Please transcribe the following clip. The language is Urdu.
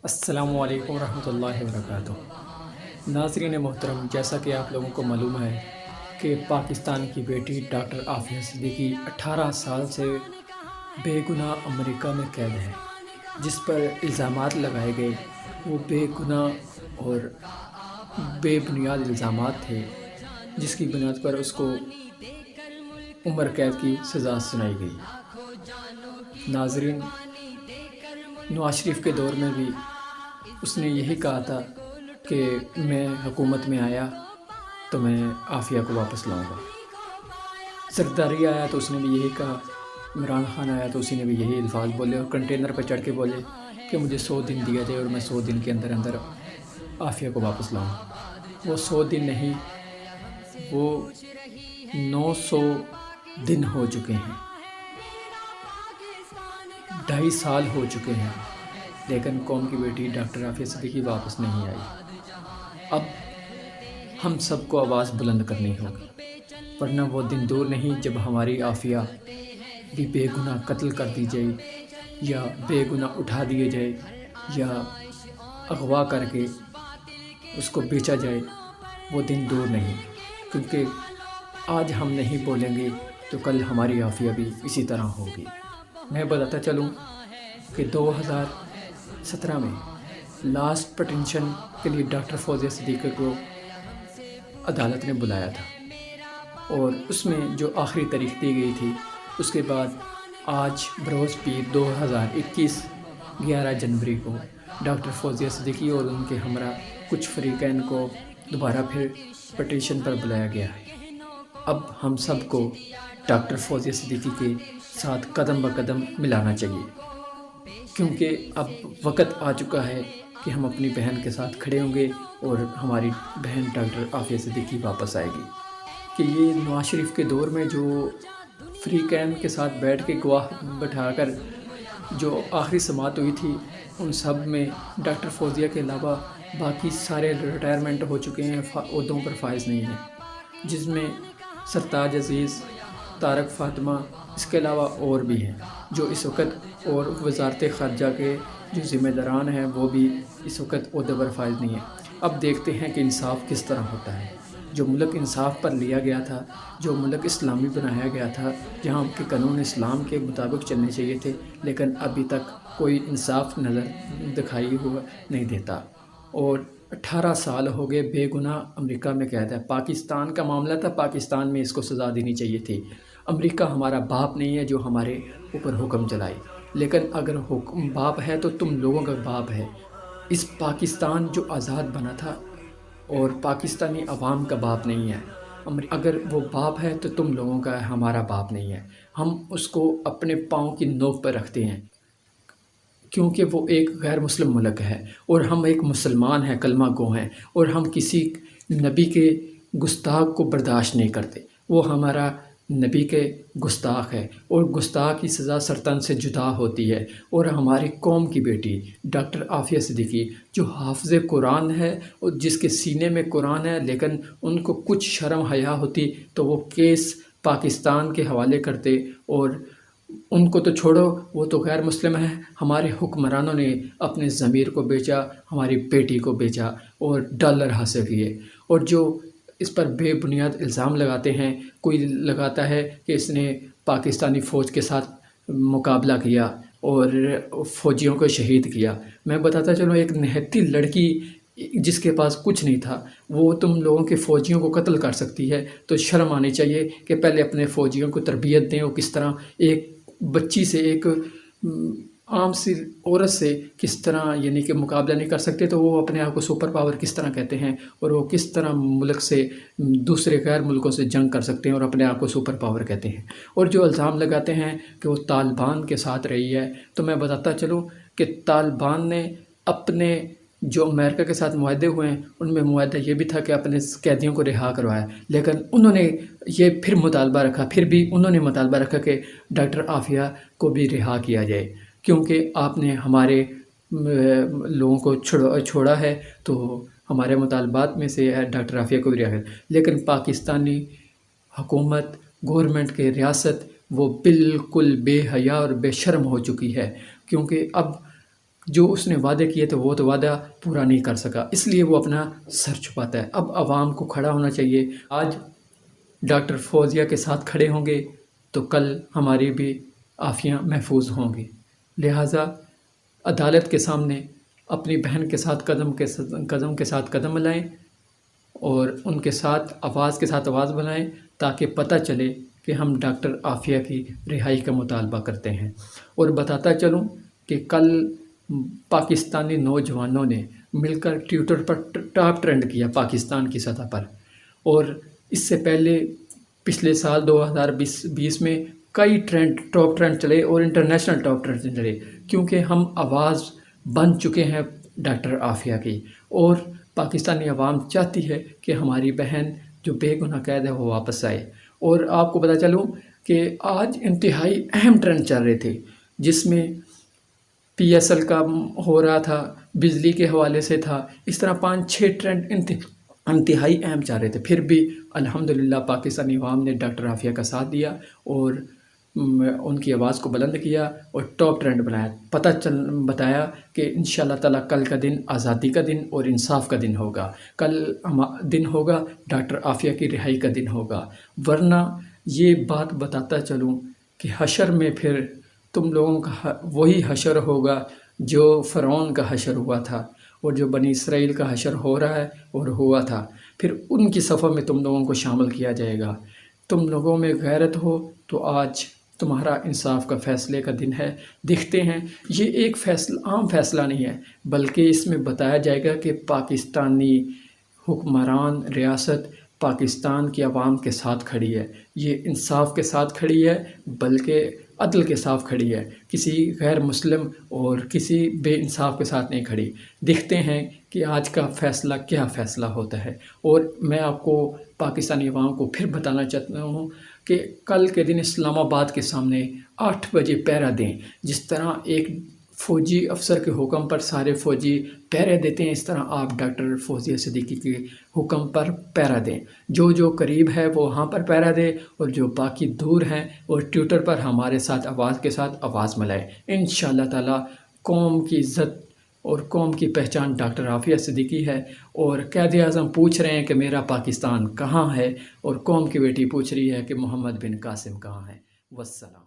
السلام علیکم ورحمۃ اللہ وبرکاتہ۔ ناظرین محترم، جیسا کہ آپ لوگوں کو معلوم ہے کہ پاکستان کی بیٹی ڈاکٹر عافیہ صدیقی 18 سال سے بے گناہ امریکہ میں قید ہے۔ جس پر الزامات لگائے گئے وہ بے گناہ اور بے بنیاد الزامات تھے، جس کی بنیاد پر اس کو عمر قید کی سزا سنائی گئی۔ ناظرین، نواز شریف کے دور میں بھی اس نے یہی کہا تھا کہ میں حکومت میں آیا تو میں عافیہ کو واپس لاؤں گا۔ زرداری آیا تو اس نے بھی یہی کہا، عمران خان آیا تو اسی نے بھی یہی الفاظ بولے اور کنٹینر پر چڑھ کے بولے کہ مجھے 100 دن دیا جائے اور میں 100 دن کے اندر اندر عافیہ کو واپس لاؤں۔ وہ 100 دن نہیں، وہ 900 دن ہو چکے ہیں، 2.5 سال ہو چکے ہیں، لیکن قوم کی بیٹی ڈاکٹر عافیہ صدیقی واپس نہیں آئی۔ اب ہم سب کو آواز بلند کرنی ہوگی، ورنہ وہ دن دور نہیں جب ہماری عافیہ بھی بے گناہ قتل کر دی جائے یا بے گناہ اٹھا دیے جائے یا اغوا کر کے اس کو بیچا جائے۔ وہ دن دور نہیں، کیونکہ آج ہم نہیں بولیں گے تو کل ہماری عافیہ بھی اسی طرح ہوگی۔ میں بتاتا چلوں کہ 2017 میں لاسٹ پٹینشن کے لیے ڈاکٹر فوزیہ صدیقی کو عدالت نے بلایا تھا، اور اس میں جو آخری تاریخ دی گئی تھی، اس کے بعد آج بروز پیر 2021 11 جنوری کو ڈاکٹر فوزیہ صدیقی اور ان کے ہمراہ کچھ فریقین کو دوبارہ پھر پٹیشن پر بلایا گیا ہے۔ اب ہم سب کو ڈاکٹر فوزیہ صدیقی کے ساتھ قدم بقدم ملانا چاہیے، کیونکہ اب وقت آ چکا ہے کہ ہم اپنی بہن کے ساتھ کھڑے ہوں گے اور ہماری بہن ڈاکٹر عافیہ صدیقی واپس آئے گی۔ کہ یہ نواز شریف کے دور میں جو فریقین کے ساتھ بیٹھ کے گواہ بٹھا کر جو آخری سماعت ہوئی تھی، ان سب میں ڈاکٹر فوزیہ کے علاوہ باقی سارے ریٹائرمنٹ ہو چکے ہیں، عہدوں پر فائز نہیں ہیں، جس میں سرتاج عزیز، طارق فاطمہ، اس کے علاوہ اور بھی ہیں جو اس وقت، اور وزارت خارجہ کے جو ذمہ داران ہیں وہ بھی اس وقت عہدے پر فائز نہیں ہیں۔ اب دیکھتے ہیں کہ انصاف کس طرح ہوتا ہے۔ جو ملک انصاف پر لیا گیا تھا، جو ملک اسلامی بنایا گیا تھا، جہاں کے قانون اسلام کے مطابق چلنے چاہیے تھے، لیکن ابھی تک کوئی انصاف نظر دکھائی ہوا نہیں دیتا، اور 18 سال ہو گئے بے گناہ امریکہ میں قید ہے۔ پاکستان کا معاملہ تھا، پاکستان میں اس کو سزا دینی چاہیے تھی۔ امریکہ ہمارا باپ نہیں ہے جو ہمارے اوپر حکم چلائے، لیکن اگر حکم باپ ہے تو تم لوگوں کا باپ ہے۔ اس پاکستان جو آزاد بنا تھا اور پاکستانی عوام کا باپ نہیں ہے، اگر وہ باپ ہے تو تم لوگوں کا ہے، ہمارا باپ نہیں ہے۔ ہم اس کو اپنے پاؤں کی نوک پر رکھتے ہیں، کیونکہ وہ ایک غیر مسلم ملک ہے اور ہم ایک مسلمان ہیں، کلمہ گو ہیں، اور ہم کسی نبی کے گستاخ کو برداشت نہیں کرتے۔ وہ ہمارا نبی کے گستاخ ہے، اور گستاخ کی سزا سرطن سے جدا ہوتی ہے۔ اور ہماری قوم کی بیٹی ڈاکٹر عافیہ صدیقی جو حافظ قرآن ہے اور جس کے سینے میں قرآن ہے، لیکن ان کو کچھ شرم حیا ہوتی تو وہ کیس پاکستان کے حوالے کرتے، اور ان کو تو چھوڑو، وہ تو غیر مسلم ہیں۔ ہمارے حکمرانوں نے اپنے ضمیر کو بیچا، ہماری بیٹی کو بیچا اور ڈالر حاصل کیے، اور جو اس پر بے بنیاد الزام لگاتے ہیں، کوئی لگاتا ہے کہ اس نے پاکستانی فوج کے ساتھ مقابلہ کیا اور فوجیوں کو شہید کیا۔ میں بتاتا چلوں، ایک نہتی لڑکی جس کے پاس کچھ نہیں تھا، وہ تم لوگوں کے فوجیوں کو قتل کر سکتی ہے، تو شرم آنی چاہیے کہ پہلے اپنے فوجیوں کو تربیت دیں، اور کس طرح ایک بچی سے، ایک عام سی عورت سے کس طرح یعنی کہ مقابلہ نہیں کر سکتے، تو وہ اپنے آپ کو سپر پاور کس طرح کہتے ہیں، اور وہ کس طرح ملک سے دوسرے غیر ملکوں سے جنگ کر سکتے ہیں اور اپنے آپ کو سپر پاور کہتے ہیں۔ اور جو الزام لگاتے ہیں کہ وہ طالبان کے ساتھ رہی ہے، تو میں بتاتا چلوں کہ طالبان نے اپنے جو امریکہ کے ساتھ معاہدے ہوئے ہیں، ان میں معاہدہ یہ بھی تھا کہ اپنے قیدیوں کو رہا کروایا، لیکن انہوں نے یہ پھر مطالبہ رکھا، پھر بھی انہوں نے مطالبہ رکھا کہ ڈاکٹر عافیہ کو بھی رہا کیا جائے، کیونکہ آپ نے ہمارے لوگوں کو چھوڑا ہے، تو ہمارے مطالبات میں سے ہے ڈاکٹر عافیہ کو بھی رہا کرے۔ لیکن پاکستانی حکومت، گورنمنٹ کے ریاست، وہ بالکل بے حیا اور بے شرم ہو چکی ہے، کیونکہ اب جو اس نے وعدے کیے تھے وہ تو وعدہ پورا نہیں کر سکا، اس لیے وہ اپنا سر چھپاتا ہے۔ اب عوام کو کھڑا ہونا چاہیے۔ آج ڈاکٹر فوزیہ کے ساتھ کھڑے ہوں گے تو کل ہماری بھی عافیہ محفوظ ہوں گی۔ لہٰذا عدالت کے سامنے اپنی بہن کے ساتھ قدم کے ساتھ قدم ملائیں اور ان کے ساتھ آواز بنائیں، تاکہ پتہ چلے کہ ہم ڈاکٹر عافیہ کی رہائی کا مطالبہ کرتے ہیں۔ اور بتاتا چلوں کہ کل پاکستانی نوجوانوں نے مل کر ٹویٹر پر ٹاپ ٹرینڈ کیا پاکستان کی سطح پر، اور اس سے پہلے پچھلے سال 2020 میں کئی ٹاپ ٹرینڈ چلے اور انٹرنیشنل ٹاپ ٹرینڈ چلے، کیونکہ ہم آواز بن چکے ہیں ڈاکٹر عافیہ کی، اور پاکستانی عوام چاہتی ہے کہ ہماری بہن جو بے گناہ قید ہے وہ واپس آئے۔ اور آپ کو پتہ چلوں کہ آج انتہائی اہم ٹرینڈ چل رہے تھے، جس میں PSL کا ہو رہا تھا، بجلی کے حوالے سے تھا، اس طرح 5-6 ٹرینڈ انتہائی اہم چل رہے تھے۔ پھر بھی الحمدللہ پاکستانی عوام نے ڈاکٹر عافیہ کا ساتھ دیا اور ان کی آواز کو بلند کیا اور ٹاپ ٹرینڈ بنایا، بتایا کہ انشاءاللہ تعالیٰ کل کا دن آزادی کا دن اور انصاف کا دن ہوگا، کل دن ہوگا ڈاکٹر عافیہ کی رہائی کا دن ہوگا۔ ورنہ یہ بات بتاتا چلوں کہ حشر میں پھر تم لوگوں کا وہی حشر ہوگا جو فرعون کا حشر ہوا تھا، اور جو بنی اسرائیل کا حشر ہو رہا ہے اور ہوا تھا، پھر ان کی صفوں میں تم لوگوں کو شامل کیا جائے گا۔ تم لوگوں میں غیرت ہو تو آج تمہارا انصاف کا فیصلے کا دن ہے۔ دیکھتے ہیں، یہ ایک عام فیصلہ نہیں ہے، بلکہ اس میں بتایا جائے گا کہ پاکستانی حکمران ریاست پاکستان کی عوام کے ساتھ کھڑی ہے، یہ انصاف کے ساتھ کھڑی ہے، بلکہ عدل کے ساتھ کھڑی ہے، کسی غیر مسلم اور کسی بے انصاف کے ساتھ نہیں کھڑی۔ دیکھتے ہیں کہ آج کا فیصلہ کیا فیصلہ ہوتا ہے۔ اور میں آپ کو پاکستانی عوام کو پھر بتانا چاہتا ہوں کہ کل کے دن اسلام آباد کے سامنے 8 بجے پہرا دیں، جس طرح ایک فوجی افسر کے حکم پر سارے فوجی پہرے دیتے ہیں، اس طرح آپ ڈاکٹر فوزیہ صدیقی کے حکم پر پہرا دیں۔ جو قریب ہے وہ وہاں پر پہرا دے، اور جو باقی دور ہیں اور ٹویٹر پر ہمارے ساتھ آواز ملائے۔ انشاءاللہ تعالیٰ قوم کی عزت اور قوم کی پہچان ڈاکٹر عافیہ صدیقی ہے، اور قائد اعظم پوچھ رہے ہیں کہ میرا پاکستان کہاں ہے، اور قوم کی بیٹی پوچھ رہی ہے کہ محمد بن قاسم کہاں ہے۔ والسلام۔